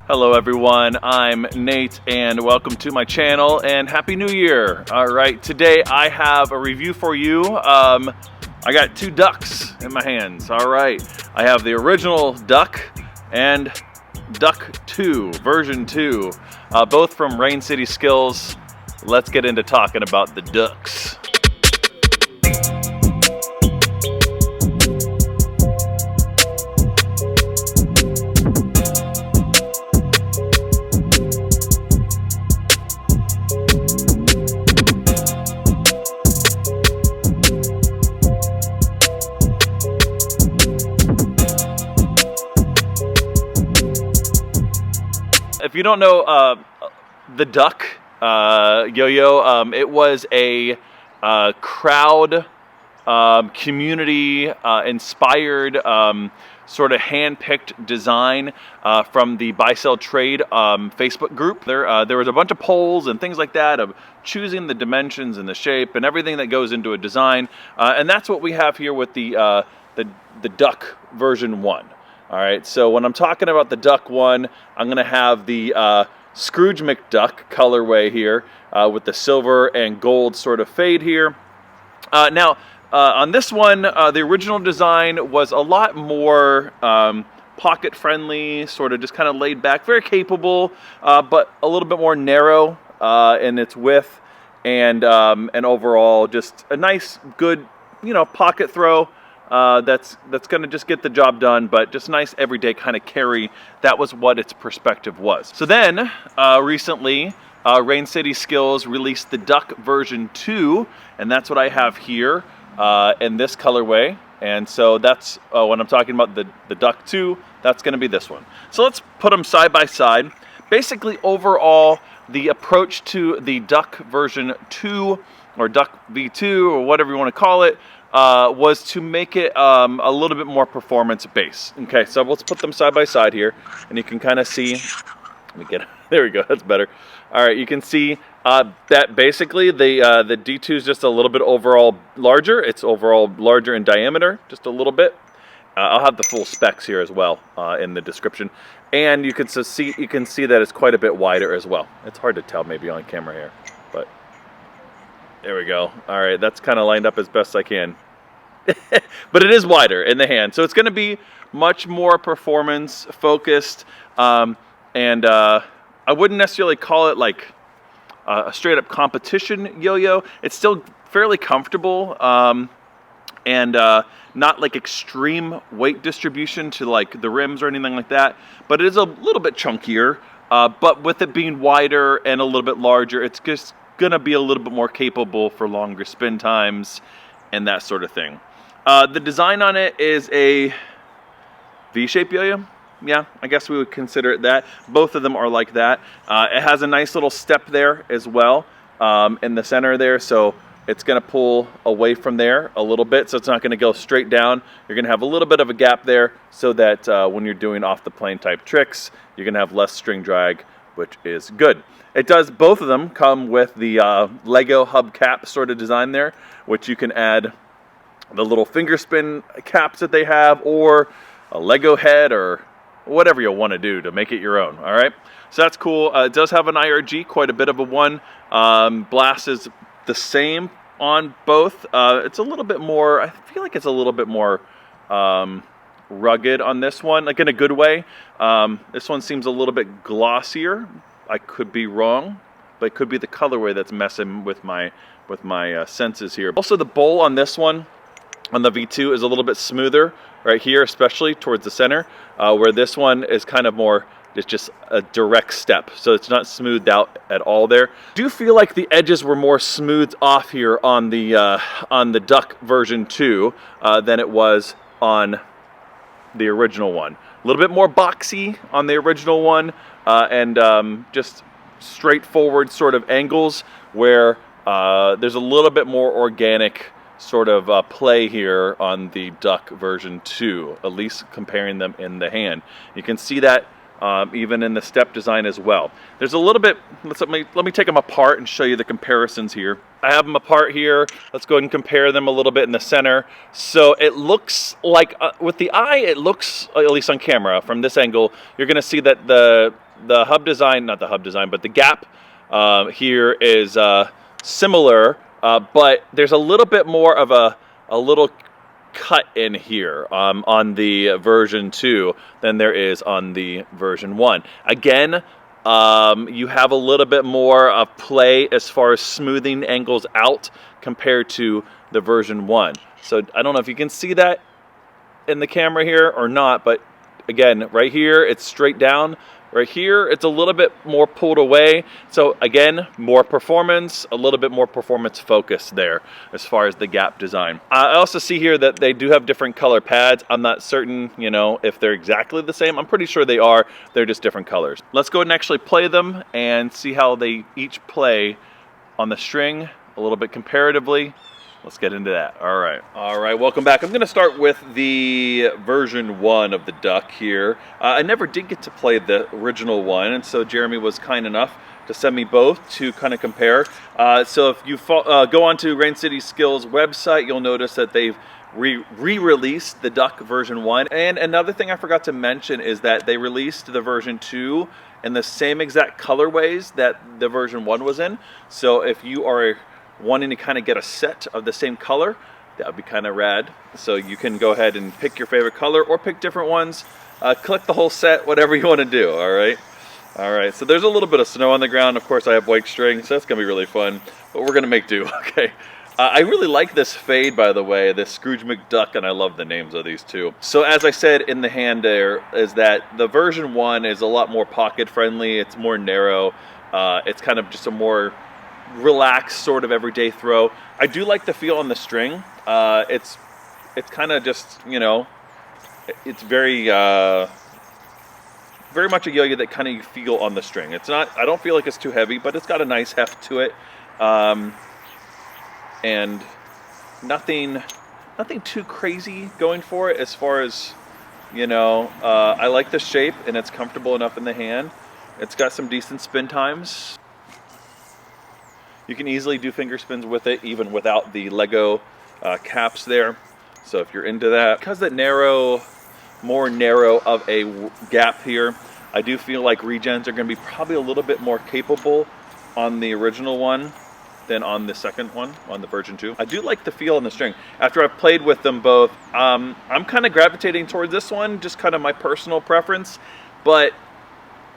Hello everyone, I'm Nate and welcome to my channel and Happy New Year. Alright, today I have a review for you. I got two ducks in my hands. Alright, I have the original Ducc and Ducc 2, version 2, both from Rain City Skills. Let's get into talking about the ducks. If you don't know the Ducc yo-yo, it was a crowd community inspired sort of hand-picked design from the Buy Sell Trade Facebook group. There was a bunch of polls and things like that of choosing the dimensions and the shape and everything that goes into a design, and that's what we have here with the Ducc version 1. All right, so when I'm talking about the Ducc 1, I'm going to have the Scrooge McDuck colorway here with the silver and gold sort of fade here. Now, on this one, the original design was a lot more pocket-friendly, sort of just kind of laid back, very capable, but a little bit more narrow in its width, and overall just a nice, good, pocket throw. That's going to just get the job done, but just nice everyday kind of carry. That was what its perspective was. So then, recently, Rain City Skills released the Ducc version 2, and that's what I have here in this colorway. And so that's when I'm talking about the Ducc 2, that's going to be this one. So let's put them side by side. Basically, overall, the approach to the Ducc version 2, or Ducc V2, or whatever you want to call it, was to make it a little bit more performance-based. Okay, so let's put them side by side here, and you can kind of see. Let me get. There we go. That's better. All right, you can see that basically the D2 is just a little bit overall larger. It's overall larger in diameter, just a little bit. I'll have the full specs here as well in the description, and you can see that it's quite a bit wider as well. It's hard to tell maybe on camera here, but. There we go. All right, that's kind of lined up as best I can. But it is wider in the hand, so it's going to be much more performance focused. And I wouldn't necessarily call it like a straight up competition yo-yo. It's still fairly comfortable and not like extreme weight distribution to like the rims or anything like that. But it is a little bit chunkier. But with it being wider and a little bit larger, it's just going to be a little bit more capable for longer spin times and that sort of thing. The design on it is a V-shaped yo-yo. Yeah, I guess we would consider it that. Both of them are like that. It has a nice little step there as well in the center there, so it's going to pull away from there a little bit, so it's not going to go straight down. You're going to have a little bit of a gap there so that when you're doing off the plane type tricks, you're going to have less string drag, which is good. It does, both of them come with the Lego hubcap sort of design there, which you can add the little finger spin caps that they have, or a Lego head, or whatever you'll want to do to make it your own. All right, so that's cool. It does have an IRG, quite a bit of a one. Blast is the same on both. It's a little bit more, I feel like it's a little bit more rugged on this one, like in a good way. This one seems a little bit glossier. I could be wrong, but it could be the colorway that's messing with my senses here. Also, the bowl on this one, on the V2, is a little bit smoother right here, especially towards the center, where this one is kind of more, it's just a direct step, so it's not smoothed out at all there. I do feel like the edges were more smoothed off here on the Ducc version 2 than it was on the original one. A little bit more boxy on the original one, and just straightforward sort of angles where there's a little bit more organic sort of play here on the Ducc version 2, at least comparing them in the hand. You can see that even in the step design as well. There's a little bit, let me take them apart and show you the comparisons here. I have them apart here. Let's go ahead and compare them a little bit in the center. So it looks like, with the eye, it looks, at least on camera, from this angle, you're gonna see that the hub design, not the hub design, but the gap here is similar, but there's a little bit more of a little cut in here on the version 2 than there is on the version 1. Again, you have a little bit more of play as far as smoothing angles out compared to the version 1. So I don't know if you can see that in the camera here or not, but again, right here it's straight down. Right here, it's a little bit more pulled away. So again, more performance, a little bit more performance focus there as far as the gap design. I also see here that they do have different color pads. I'm not certain, you know, if they're exactly the same. I'm pretty sure they are. They're just different colors. Let's go ahead and actually play them and see how they each play on the string a little bit comparatively. Let's get into that. All right, welcome back. I'm going to start with the version 1 of the Ducc here. I never did get to play the original one, and so Jeremy was kind enough to send me both to kind of compare. So if you go onto Rain City Skills website, you'll notice that they've re-released the Ducc version 1. And another thing I forgot to mention is that they released the version 2 in the same exact colorways that the version 1 was in. So if you are wanting to kind of get a set of the same color, that would be kind of rad. So you can go ahead and pick your favorite color or pick different ones, collect the whole set, whatever you want to do. All right, so there's a little bit of snow on the ground. Of course I have white string, so that's gonna be really fun, but we're gonna make do. Okay, I really like this fade, by the way, this Scrooge McDuck, and I love the names of these two. So as I said in the hand there, is that the version 1 is a lot more pocket friendly. It's more narrow. It's kind of just a more relaxed sort of everyday throw. I do like the feel on the string. It's kind of just, you know, it's very much a yo-yo that kind of you feel on the string. It's not, I don't feel like it's too heavy, but it's got a nice heft to it, and nothing too crazy going for it as far as, you know. I like the shape and it's comfortable enough in the hand. It's got some decent spin times. You can easily do finger spins with it, even without the Lego caps there. So if you're into that, because that more narrow of a gap here, I do feel like regens are going to be probably a little bit more capable on the original one than on the second one, on the version 2. I do like the feel on the string. After I've played with them both, I'm kind of gravitating towards this one, just kind of my personal preference. But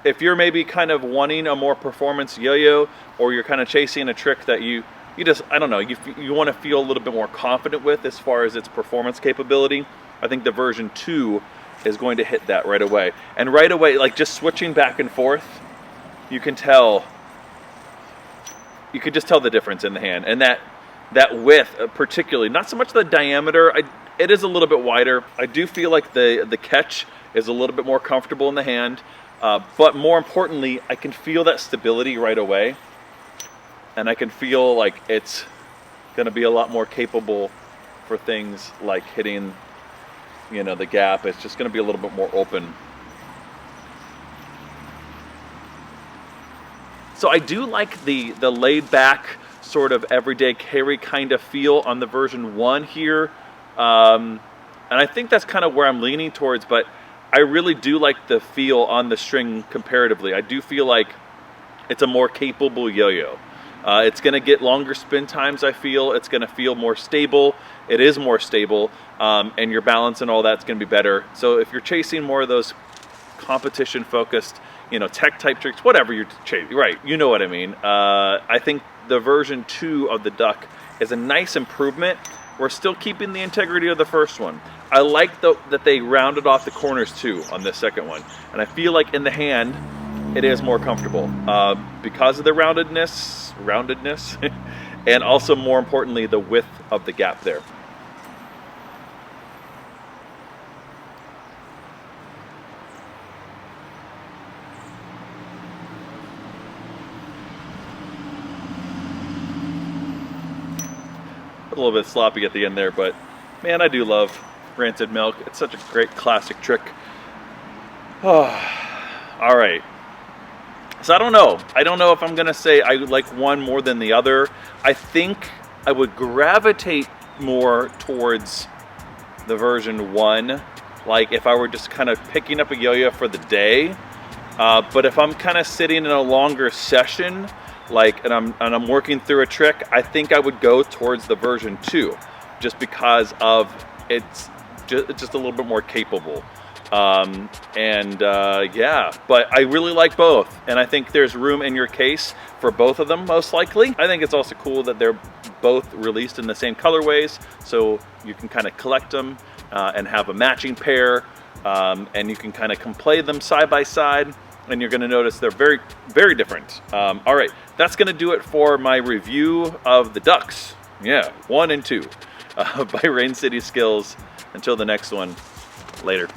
if you're maybe kind of wanting a more performance yo-yo, or you're kind of chasing a trick that you just, I don't know, you want to feel a little bit more confident with as far as its performance capability, I think the version 2 is going to hit that right away. And right away, like just switching back and forth, you can tell, you could just tell the difference in the hand. And that width, particularly, not so much the diameter, it is a little bit wider. I do feel like the catch is a little bit more comfortable in the hand. But more importantly, I can feel that stability right away, and I can feel like it's going to be a lot more capable for things like hitting, you know, the gap. It's just going to be a little bit more open. So I do like the laid back sort of everyday carry kind of feel on the version 1 here, and I think that's kind of where I'm leaning towards. But I really do like the feel on the string comparatively. I do feel like it's a more capable yo-yo. It's going to get longer spin times, I feel. It's going to feel more stable. It is more stable, and your balance and all that's going to be better. So if you're chasing more of those competition-focused, you know, tech-type tricks, whatever you're chasing, right, you know what I mean. I think the version 2 of the Ducc is a nice improvement. We're still keeping the integrity of the first one. I like that they rounded off the corners too on this second one. And I feel like in the hand, it is more comfortable because of the roundedness, and also more importantly, the width of the gap there. A little bit sloppy at the end there, but man, I do love rancid milk. It's such a great classic trick. Oh, All right. So I don't know. I don't know if I'm gonna say I like one more than the other. I think I would gravitate more towards the version 1, like if I were just kind of picking up a yo-yo for the day. But if I'm kind of sitting in a longer session, like and I'm working through a trick, I think I would go towards the version 2, just because of it's just a little bit more capable. Yeah, but I really like both, and I think there's room in your case for both of them, most likely. I think it's also cool that they're both released in the same colorways, so you can kind of collect them and have a matching pair, and you can kind of play them side by side, and you're going to notice they're very, very different. All right, that's going to do it for my review of the Duccs. Yeah, 1 and 2 by Rain City Skills. Until the next one, later.